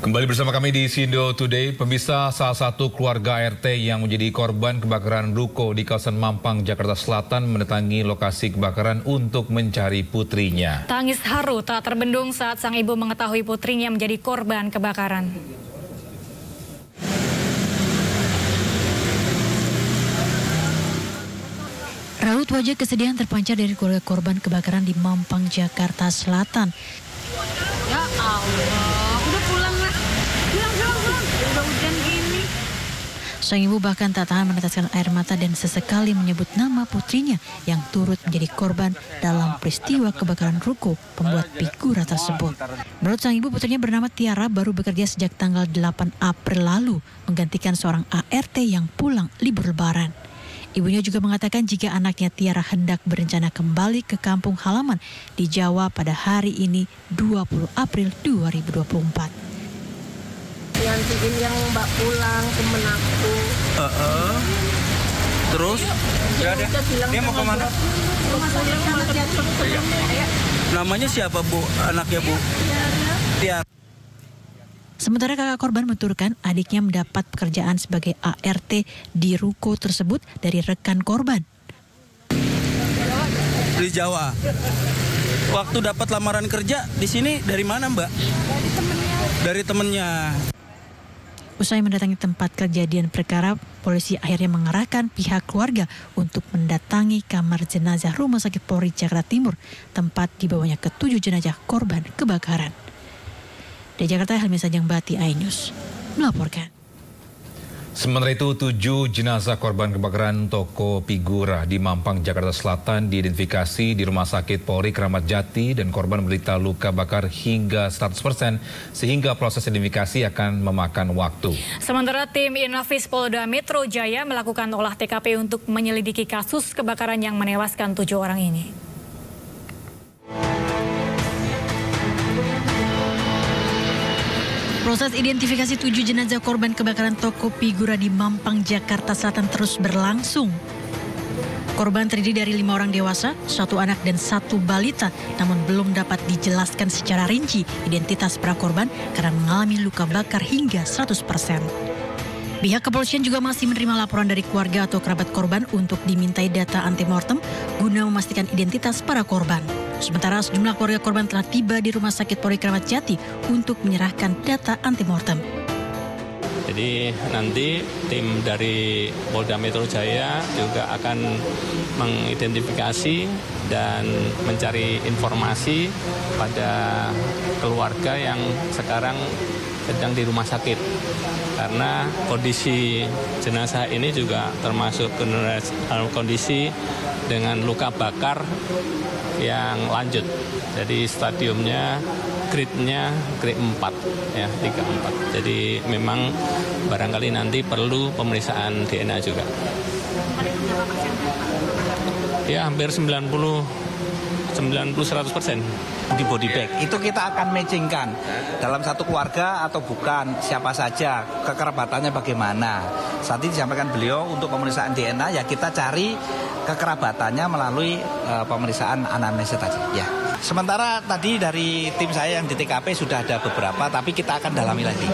Kembali bersama kami di Sindo Today. Pemirsa, salah satu keluarga ART yang menjadi korban kebakaran ruko di kawasan Mampang, Jakarta Selatan mendatangi lokasi kebakaran untuk mencari putrinya. Tangis haru tak terbendung saat sang ibu mengetahui putrinya menjadi korban kebakaran. Raut wajah kesedihan terpancar dari keluarga korban kebakaran di Mampang, Jakarta Selatan. Ya Allah, udah pulang lah. Pulang. Udah hujan gini. Sang ibu bahkan tak tahan meneteskan air mata dan sesekali menyebut nama putrinya yang turut menjadi korban dalam peristiwa kebakaran ruko pembuat figura tersebut. Menurut sang ibu, putrinya bernama Tiara baru bekerja sejak tanggal 8 April lalu, menggantikan seorang ART yang pulang libur lebaran. Ibunya juga mengatakan jika anaknya Tiara hendak berencana kembali ke kampung halaman di Jawa pada hari ini 20 April 2024. Ngantiin yang Mbak pulang, temen aku. Terus? Dia mau kemana? Namanya siapa, Bu? Anaknya, Bu? Tiara. Sementara kakak korban menuturkan adiknya mendapat pekerjaan sebagai ART di ruko tersebut dari rekan korban. Di Jawa. Waktu dapat lamaran kerja di sini dari mana, Mbak? Dari temennya. Usai mendatangi tempat kejadian perkara, polisi akhirnya mengarahkan pihak keluarga untuk mendatangi kamar jenazah Rumah Sakit Polri Jakarta Timur, tempat dibawanya ke-7 jenazah korban kebakaran. Di Jakarta, Helmi Sanjangbati, iNews melaporkan. Sementara itu, 7 jenazah korban kebakaran toko figura di Mampang, Jakarta Selatan diidentifikasi di Rumah Sakit Polri Kramat Jati dan korban menderita luka bakar hingga 100%, sehingga proses identifikasi akan memakan waktu. Sementara tim Inafis Polda Metro Jaya melakukan olah TKP untuk menyelidiki kasus kebakaran yang menewaskan 7 orang ini. Proses identifikasi 7 jenazah korban kebakaran toko figura di Mampang, Jakarta Selatan terus berlangsung. Korban terdiri dari 5 orang dewasa, 1 anak dan 1 balita, namun belum dapat dijelaskan secara rinci identitas para korban karena mengalami luka bakar hingga 100%. Pihak kepolisian juga masih menerima laporan dari keluarga atau kerabat korban untuk dimintai data antemortem guna memastikan identitas para korban. Sementara sejumlah keluarga korban telah tiba di Rumah Sakit Polri Kramat Jati untuk menyerahkan data antemortem. Jadi nanti tim dari Polda Metro Jaya juga akan mengidentifikasi dan mencari informasi pada keluarga yang sekarang sedang di rumah sakit. Karena kondisi jenazah ini juga termasuk kondisi dengan luka bakar yang lanjut. Jadi stadiumnya grade-nya grade 4 ya, 3-4. Jadi memang barangkali nanti perlu pemeriksaan DNA juga. Ya, hampir 90-100%. Di body bag itu kita akan matchingkan dalam satu keluarga atau bukan, siapa saja, kekerabatannya bagaimana. Saat ini disampaikan beliau untuk pemeriksaan DNA ya kita cari kekerabatannya melalui pemeriksaan anamnesis tadi ya. Sementara tadi dari tim saya yang di TKP sudah ada beberapa, tapi kita akan dalami lagi.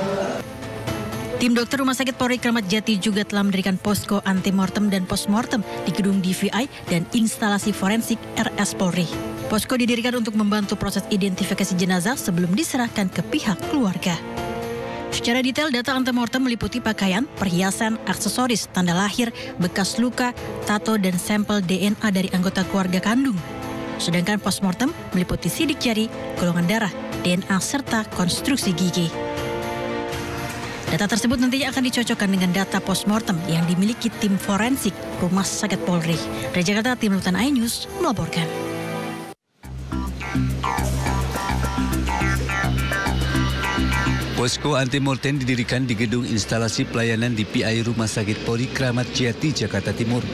Tim dokter Rumah Sakit Polri Kramat Jati juga telah mendirikan posko antemortem dan postmortem di gedung DVI dan instalasi forensik RS Polri. Posko didirikan untuk membantu proses identifikasi jenazah sebelum diserahkan ke pihak keluarga. Secara detail, data antemortem meliputi pakaian, perhiasan, aksesoris, tanda lahir, bekas luka, tato, dan sampel DNA dari anggota keluarga kandung. Sedangkan postmortem meliputi sidik jari, golongan darah, DNA, serta konstruksi gigi. Data tersebut nantinya akan dicocokkan dengan data postmortem yang dimiliki tim forensik Rumah Sakit Polri. Dari Jakarta, tim liputan iNews melaporkan. Posko antemortem didirikan di gedung instalasi pelayanan DPI Rumah Sakit Polri Kramat Jati, Jakarta Timur.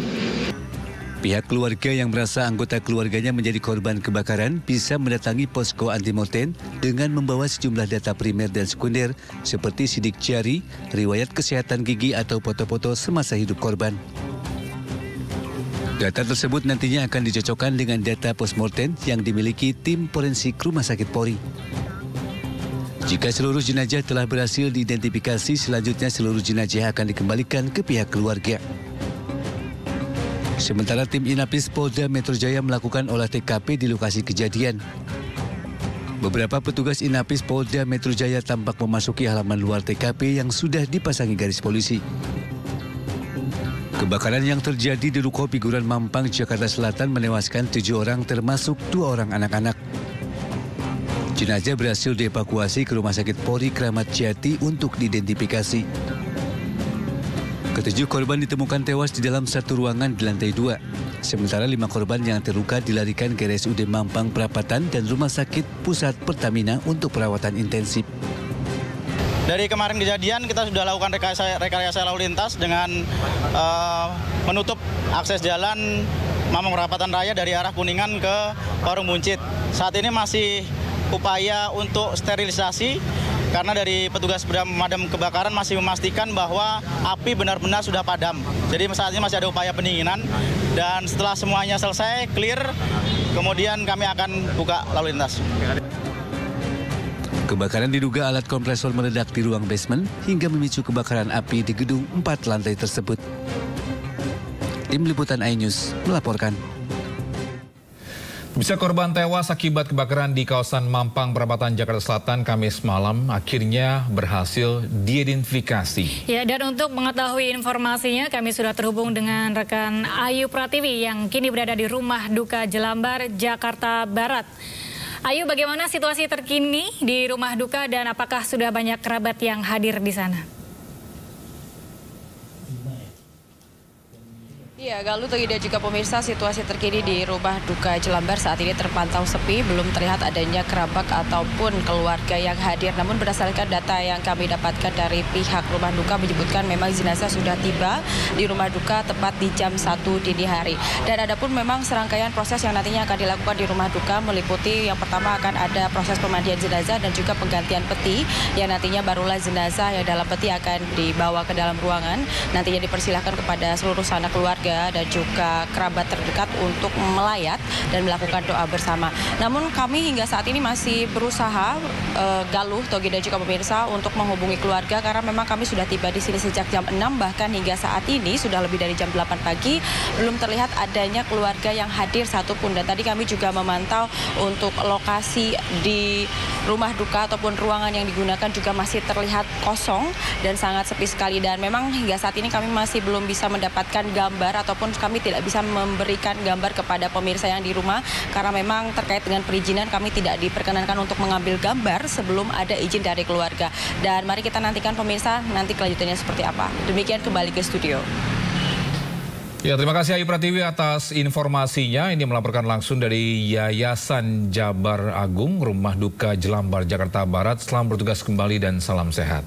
Pihak keluarga yang merasa anggota keluarganya menjadi korban kebakaran bisa mendatangi posko antemortem dengan membawa sejumlah data primer dan sekunder seperti sidik jari, riwayat kesehatan gigi atau foto-foto semasa hidup korban. Data tersebut nantinya akan dicocokkan dengan data postmortem yang dimiliki tim forensik Rumah Sakit Polri. Jika seluruh jenazah telah berhasil diidentifikasi, selanjutnya seluruh jenazah akan dikembalikan ke pihak keluarga. Sementara tim Inapis Polda Metro Jaya melakukan olah TKP di lokasi kejadian. Beberapa petugas Inapis Polda Metro Jaya tampak memasuki halaman luar TKP yang sudah dipasangi garis polisi. Kebakaran yang terjadi di Ruko Piguran Mampang, Jakarta Selatan menewaskan 7 orang termasuk 2 orang anak-anak. Jenazah berhasil dievakuasi ke Rumah Sakit Polri Kramat Jati untuk diidentifikasi. Ketujuh korban ditemukan tewas di dalam satu ruangan di lantai 2. Sementara 5 korban yang terluka dilarikan ke RSUD Mampang Perapatan dan Rumah Sakit Pusat Pertamina untuk perawatan intensif. Dari kemarin kejadian kita sudah lakukan rekayasa lalu lintas dengan menutup akses jalan Mampang Perapatan Raya dari arah Kuningan ke Warung Buncit. Saat ini masih upaya untuk sterilisasi karena dari petugas pemadam kebakaran masih memastikan bahwa api benar-benar sudah padam. Jadi saat ini masih ada upaya pendinginan dan setelah semuanya selesai, clear, kemudian kami akan buka lalu lintas. Kebakaran diduga alat kompresor meledak di ruang basement hingga memicu kebakaran api di gedung 4 lantai tersebut. Tim Liputan iNews melaporkan. Bisa korban tewas akibat kebakaran di kawasan Mampang Perapatan, Jakarta Selatan Kamis malam akhirnya berhasil diidentifikasi. Ya, dan untuk mengetahui informasinya kami sudah terhubung dengan rekan Ayu Pratiwi yang kini berada di Rumah Duka Jelambar, Jakarta Barat. Ayu, bagaimana situasi terkini di Rumah Duka dan apakah sudah banyak kerabat yang hadir di sana? Ya, Galuh dan juga pemirsa, situasi terkini di Rumah Duka Jelambar saat ini terpantau sepi, belum terlihat adanya kerabat ataupun keluarga yang hadir. Namun berdasarkan data yang kami dapatkan dari pihak Rumah Duka menyebutkan memang jenazah sudah tiba di Rumah Duka tepat di jam 1 dini hari. Dan adapun memang serangkaian proses yang nantinya akan dilakukan di Rumah Duka meliputi yang pertama akan ada proses pemandian jenazah dan juga penggantian peti yang nantinya barulah jenazah yang dalam peti akan dibawa ke dalam ruangan. Nantinya dipersilahkan kepada seluruh sanak keluarga dan juga kerabat terdekat untuk melayat dan melakukan doa bersama. Namun kami hingga saat ini masih berusaha Galuh, Togi dan juga pemirsa untuk menghubungi keluarga karena memang kami sudah tiba di sini sejak jam 6, bahkan hingga saat ini sudah lebih dari jam 8 pagi belum terlihat adanya keluarga yang hadir satupun. Dan tadi kami juga memantau untuk lokasi di Rumah Duka ataupun ruangan yang digunakan juga masih terlihat kosong dan sangat sepi sekali. Dan memang hingga saat ini kami masih belum bisa mendapatkan gambar ataupun kami tidak bisa memberikan gambar kepada pemirsa yang di rumah karena memang terkait dengan perizinan kami tidak diperkenankan untuk mengambil gambar sebelum ada izin dari keluarga. Dan mari kita nantikan pemirsa nanti kelanjutannya seperti apa. Demikian kembali ke studio. Ya, terima kasih Ayu Pratiwi atas informasinya. Ini melaporkan langsung dari Yayasan Jabar Agung, Rumah Duka Jelambar, Jakarta Barat. Selamat bertugas kembali dan salam sehat.